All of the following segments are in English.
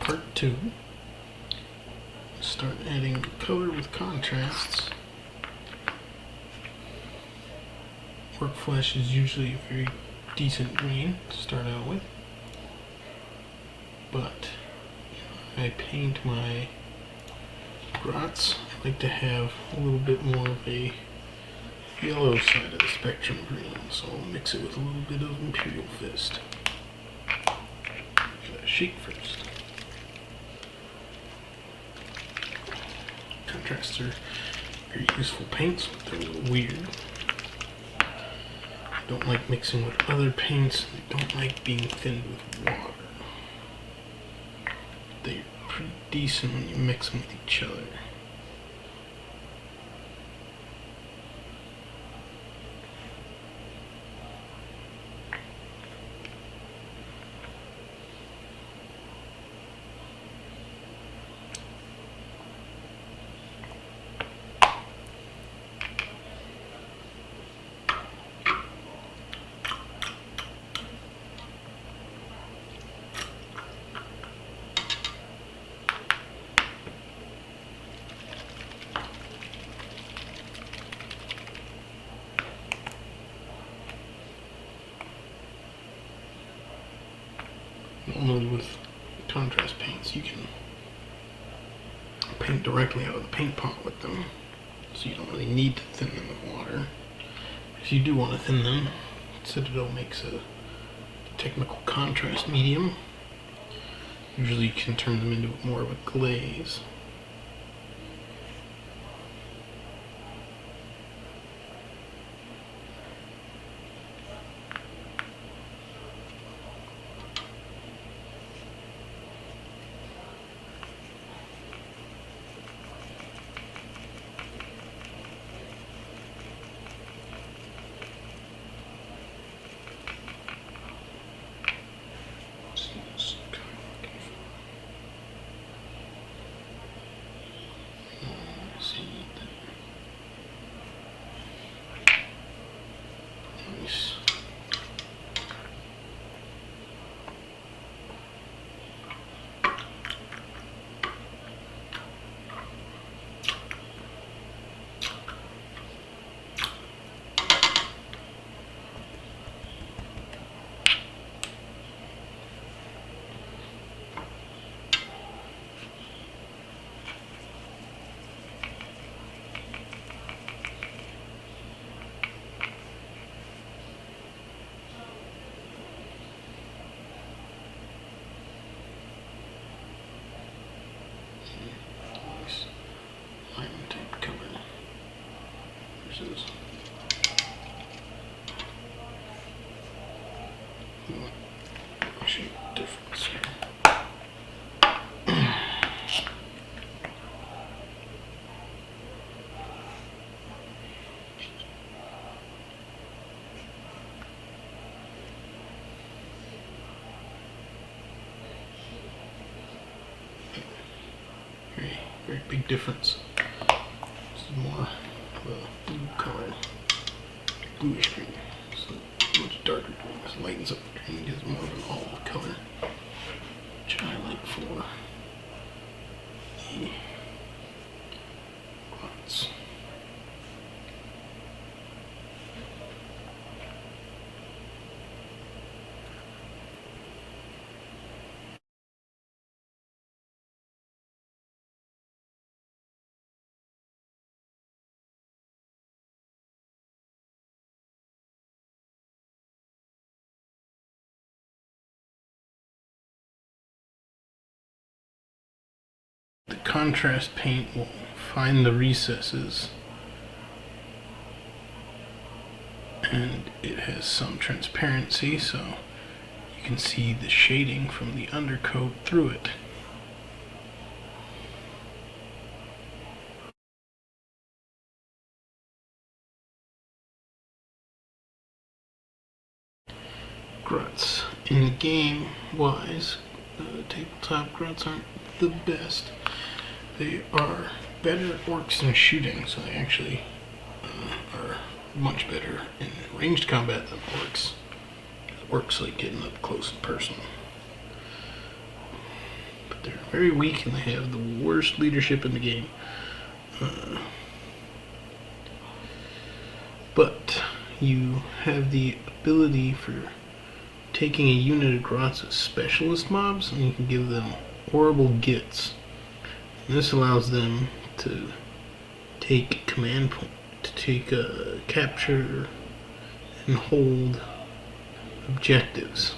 part 2. Start adding color with contrasts. Orc flesh is usually a very decent green to start out with, but I paint my grots. I like to have a little bit more of a yellow side of the spectrum green, so I'll mix it with a little bit of Imperial Fist. Gotta shake first. Contrasts are very useful paints, but they're a little weird. I don't like mixing with other paints. I don't like being thinned with water. They're pretty decent when you mix them with each other. Normally with contrast paints you can paint directly out of the paint pot with them, so you don't really need to thin them with water. If you do want to thin them, Citadel makes a technical contrast medium. Usually you can turn them into more of a glaze. Nice. Lime type color versus shape difference here. Very big difference. This is more of a blue color, bluish green. So much darker green. This lightens up the green, gives more of an olive color, which I like for the grots. The contrast paint will find the recesses, and it has some transparency, so you can see the shading from the undercoat through it. Grots in the game wise, tabletop grots aren't the best. They are better at orcs in shooting, so they actually are much better in ranged combat than orcs. Orcs like getting up close and personal. But but they're very weak and they have the worst leadership in the game. But you have the ability for taking a unit of Grots as specialist mobs, and you can give them horrible gits. And this allows them to take command point, to take capture and hold objectives.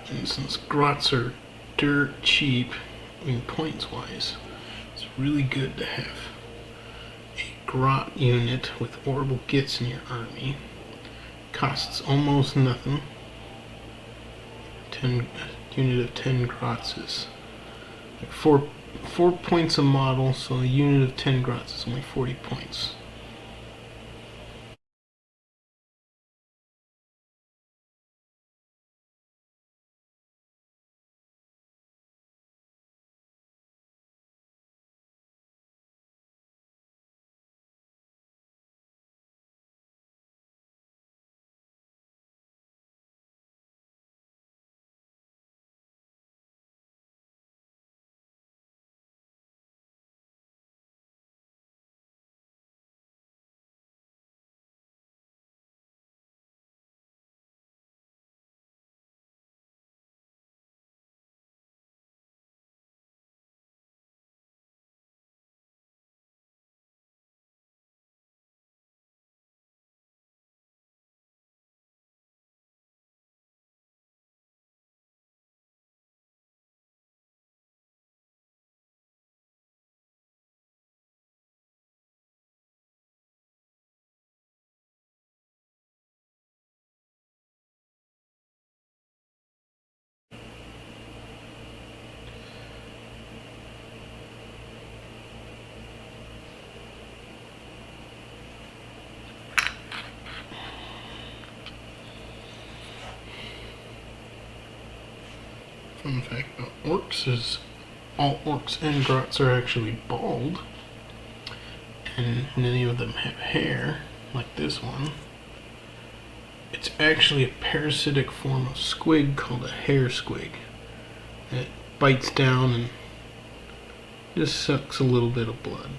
And since Grots are dirt cheap, I mean points wise, it's really good to have a Grot unit with horrible gits in your army. Costs almost nothing. A unit of 10 Grots is like 4 points a model, so a unit of 10 Grots is only 40 points. Fun fact about orcs is all orcs and Grots are actually bald, and many of them have hair, like this one. It's actually a parasitic form of squig called a hair squig. It bites down and just sucks a little bit of blood.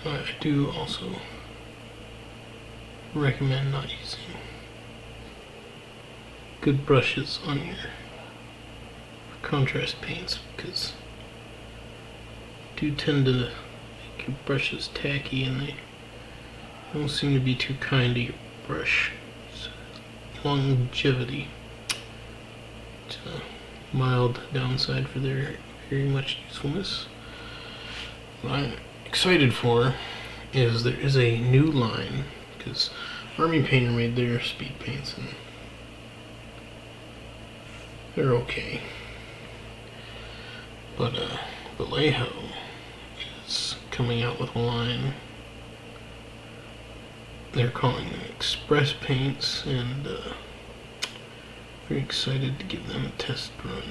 I do also recommend not using good brushes on your contrast paints, because do tend to make your brushes tacky and they don't seem to be too kind to your brush. So, longevity. It's a mild downside for their very much usefulness. What I'm excited for is there is a new line, because Army Painter made their speed paints and they're okay. But Vallejo is coming out with a line they're calling them Express Paints, and very excited to give them a test run.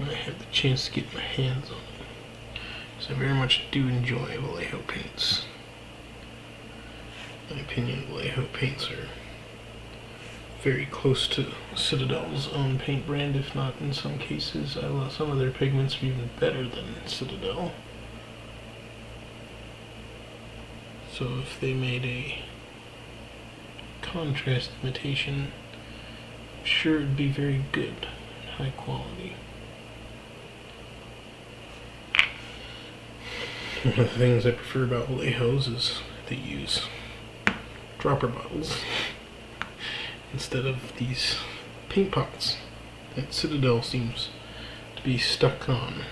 when I have the chance to get my hands on them. So I very much do enjoy Vallejo paints. In my opinion, Vallejo paints are very close to Citadel's own paint brand, if not in some cases. I love some of their pigments are even better than Citadel. So if they made a contrast imitation, I'm sure it'd be very good, high quality. One of the things I prefer about Vallejos is they use dropper bottles instead of these paint pots that Citadel seems to be stuck on.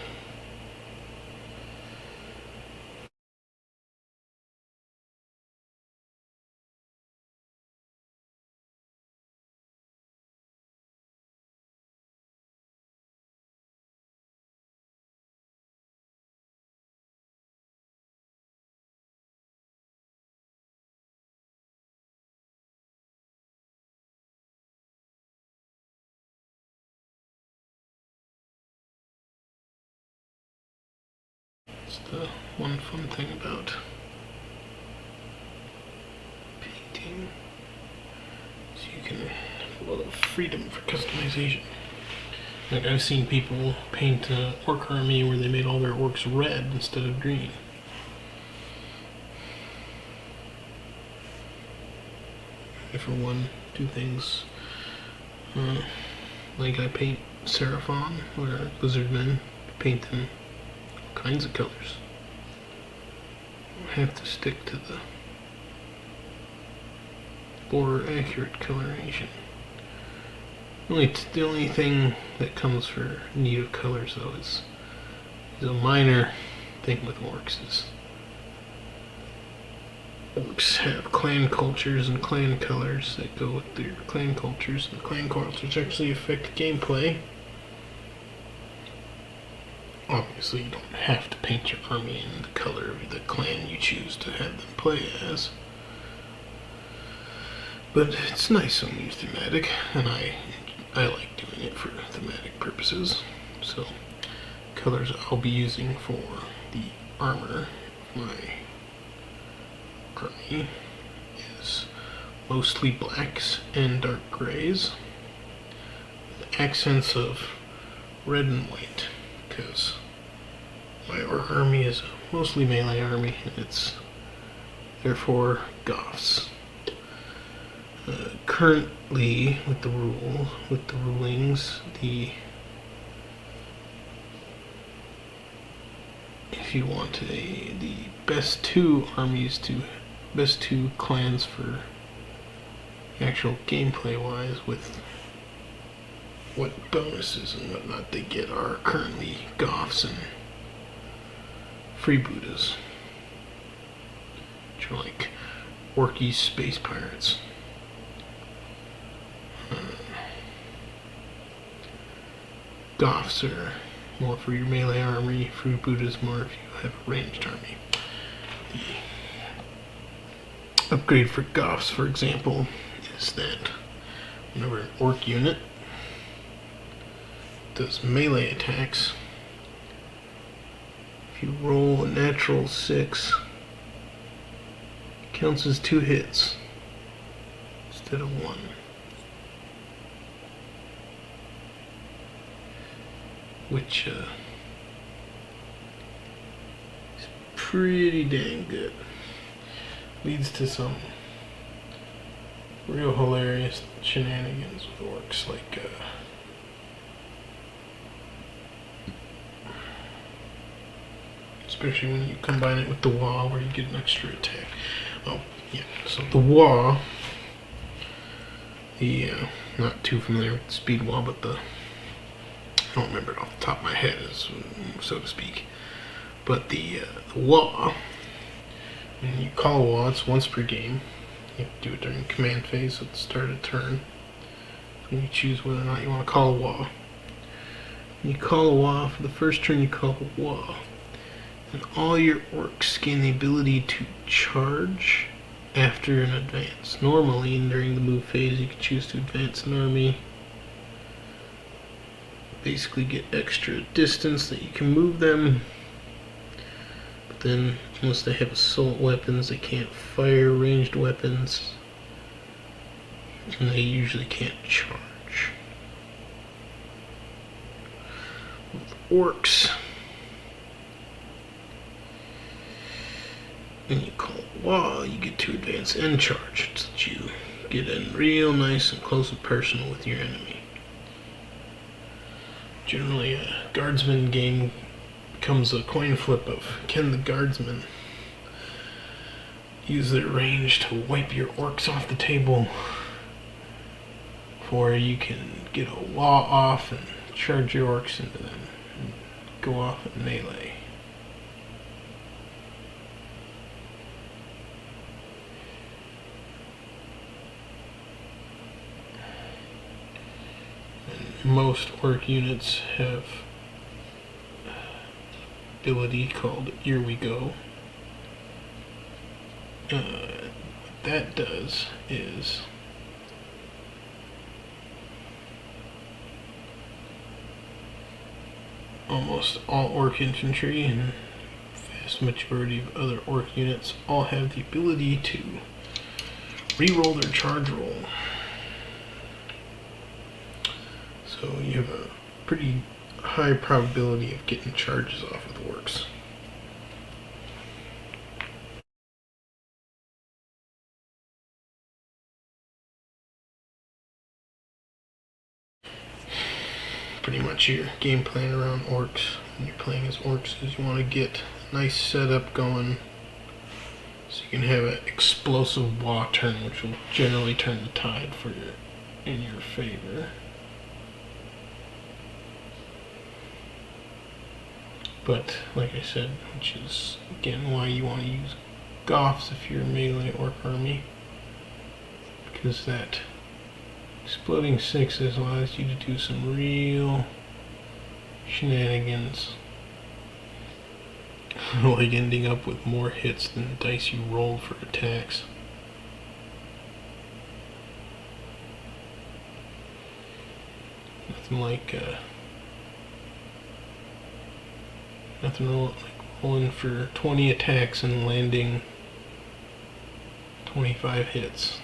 It's the one fun thing about painting, so you can have a lot of freedom for customization. Like I've seen people paint an orc army where they made all their orcs red instead of green. I, for one, do things like I paint Seraphon, where Lizardmen paint them all kinds of colors. I have to stick to the more accurate coloration. The only thing that comes for need of colors, though, is a minor thing with orcs. Orcs have clan cultures and clan colors that go with their clan cultures, and the clan cultures actually affect gameplay. Obviously, you don't have to paint your army in the color of the clan you choose to have them play as. But it's nice when you're thematic, and I like doing it for thematic purposes. So, colors I'll be using for the armor of my army is mostly blacks and dark grays, with accents of red and white, because my orc army is a mostly melee army, and it's therefore Goths. Currently, with the rulings, if you want the best two clans for actual gameplay wise, with what bonuses and whatnot they get, are currently Goths and Freebooters, which are like orky space pirates. Goths are more for your melee army, Freebooters more if you have a ranged army. The upgrade for Goths, for example, is that whenever an orc unit does melee attacks, if you roll a natural 6, it counts as 2 hits instead of 1. Which is pretty dang good. Leads to some real hilarious shenanigans with orcs, like especially when you combine it with the wall, where you get an extra attack. Oh, yeah. So the wall, not too familiar with the speed wall, but I don't remember it off the top of my head, so to speak. But the wall, when you call a wall, it's once per game. You have to do it during command phase at the start of turn. When you choose whether or not you want to call a wall. When you call a wall, for the first turn you call a wall, and all your orcs gain the ability to charge after an advance. Normally, during the move phase, you can choose to advance an army basically get extra distance that you can move them. But then, once they have assault weapons, they can't fire ranged weapons. And they usually can't charge. With orcs, when you call wall, you get to advance and charge, so that you get in real nice and close and personal with your enemy. Generally, a guardsman game becomes a coin flip of can the guardsmen use their range to wipe your orcs off the table, or you can get a wall off and charge your orcs into them and go off in melee. And most orc units have ability called Here We Go. What that does is almost all orc infantry and vast majority of other orc units all have the ability to re-roll their charge roll. So you have a pretty high probability of getting charges off with orcs. Pretty much your game plan around orcs when you're playing as orcs is you want to get a nice setup going so you can have an explosive wah turn, which will generally turn the tide in your favor. But like I said, which is again why you want to use Goths if you're a melee orc army, because that exploding sixes allows you to do some real shenanigans, like ending up with more hits than the dice you rolled for attacks. Nothing like rolling for 20 attacks and landing 25 hits.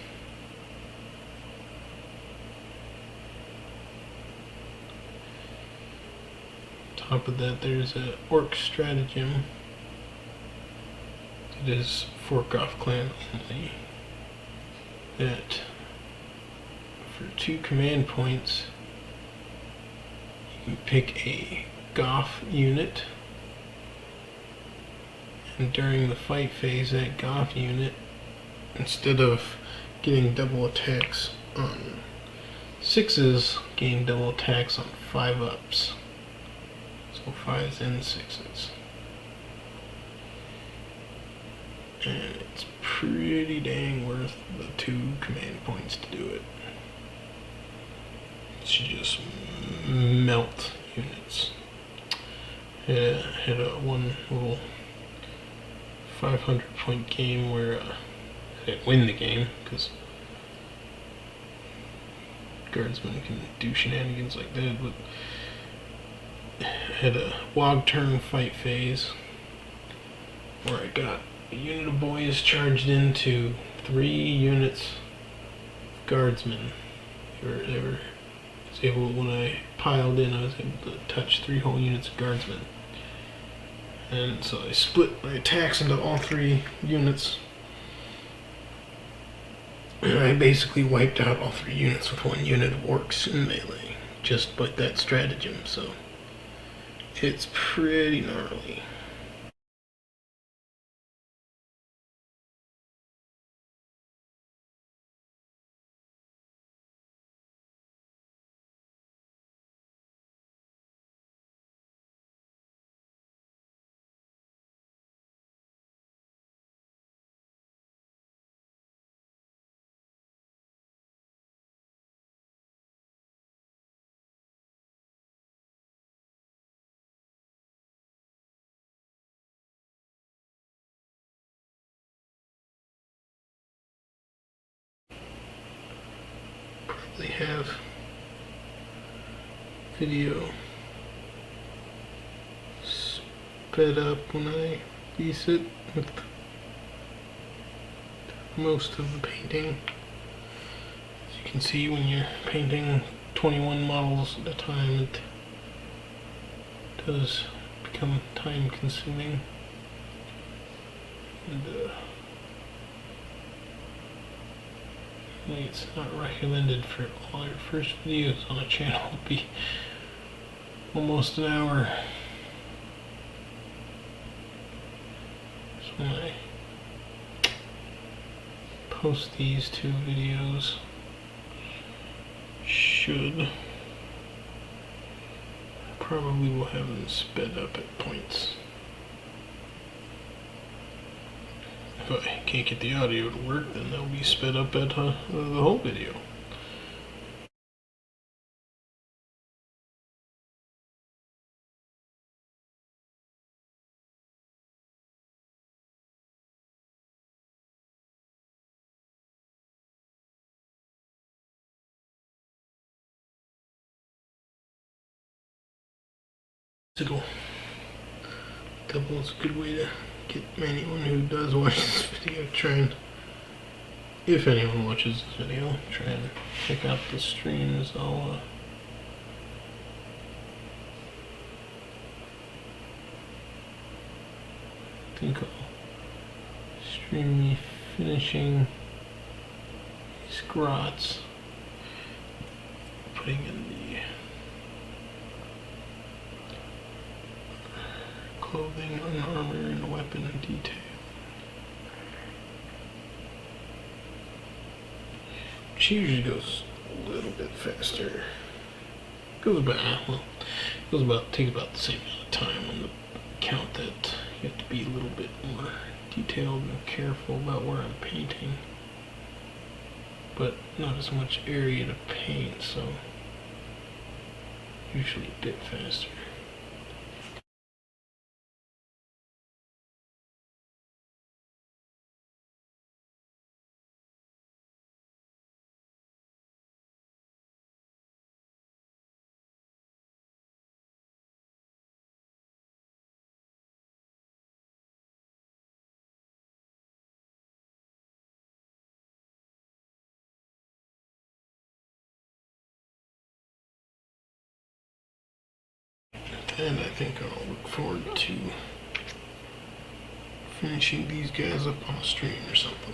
Top of that, there's a orc stratagem. It is Forkoff clan only. That for 2 command points, you can pick a Goth unit, and during the fight phase, that Goth unit, instead of getting double attacks on 6s, gain double attacks on 5-ups. So 5s and 6s. And it's pretty dang worth the 2 command points to do it. It should just melt units. Had a one little 500-point game where I didn't win the game because guardsmen can do shenanigans like that, but had a log turn fight phase where I got a unit of boys charged into 3 units of guardsmen. When I piled in, I was able to touch 3 whole units of guardsmen. And so I split my attacks into all 3 units. And I basically wiped out all 3 units with 1 unit of orcs in melee, just by that stratagem, so it's pretty gnarly. video sped up when I piece it with most of the painting. As you can see, when you're painting 21 models at a time, it does become time consuming. And it's not recommended for all your first videos on a channel to be almost an hour. So when I post these two videos, probably will have them sped up at points. If I can't get the audio to work, then they'll be sped up at the whole video. Double is a good way to get anyone who does watch this video, if anyone watches this video, try and check out the streams. I think I'll stream me finishing these grots, putting in the clothing and armor and weapon detail. Which usually goes a little bit faster. Takes about the same amount of time on the count that you have to be a little bit more detailed and careful about where I'm painting. But not as much area to paint, so usually a bit faster. And I think I'll look forward to finishing these guys up on a stream or something.